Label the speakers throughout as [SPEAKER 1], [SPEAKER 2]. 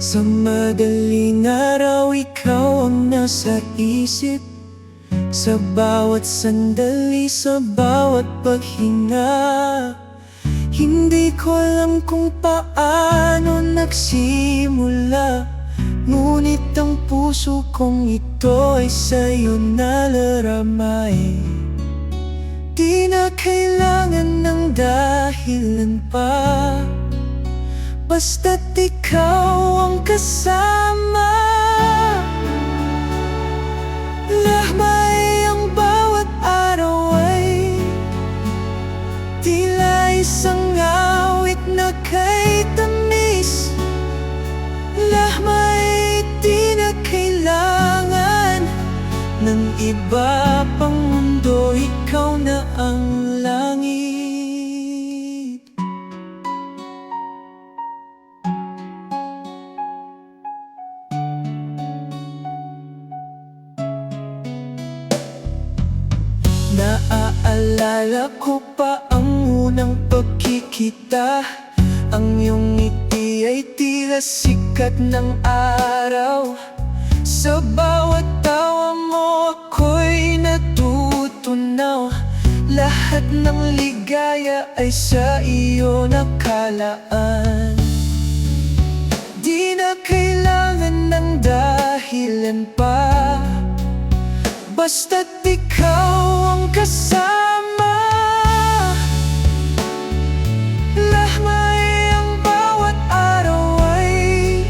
[SPEAKER 1] Sa madaling araw, ikaw ang nasa isip. Sa bawat sandali, sa bawat paghinga. Hindi ko alam kung paano nagsimula, ngunit ang puso kong ito ay sa'yo nalaramay. Di na kailangan ng dahilan pa, basta't ikaw ang kasama. Lahmay ang bawat araw ay tila isang awit na kay tamis. Lahmay di na kailangan ng iba pang mundo, ikaw na ang langit. Naaalala ko pa ang unang pagkikita. Ang iyong ngiti ay tila sikat ng araw. Sa bawat tawa mo ako'y natutunaw. Lahat ng ligaya ay sa iyo nakalaan. Di na kailangan ng dahilan pa, basta't ikaw ang kasama. Lahmay ang bawat araw ay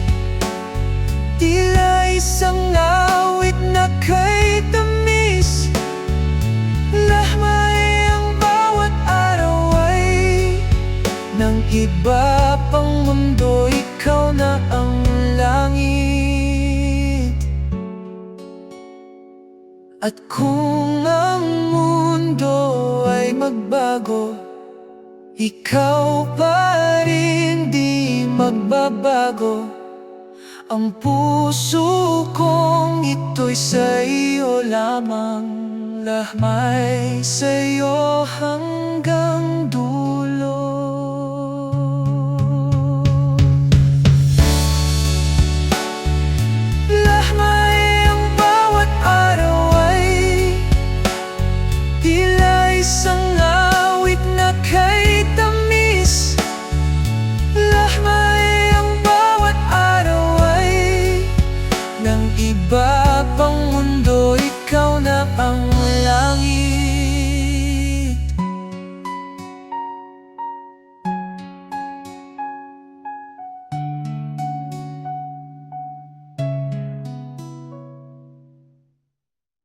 [SPEAKER 1] tila isang awit na kay tamis. Lahmay ang bawat araw ay ng iba pang mundo, ikaw na ang langit. At kung ang mundo ay magbago, ikaw pa rin di magbabago. Ang puso kong ito'y sa iyo lamang, lahmay sa iyo hanggang dulo.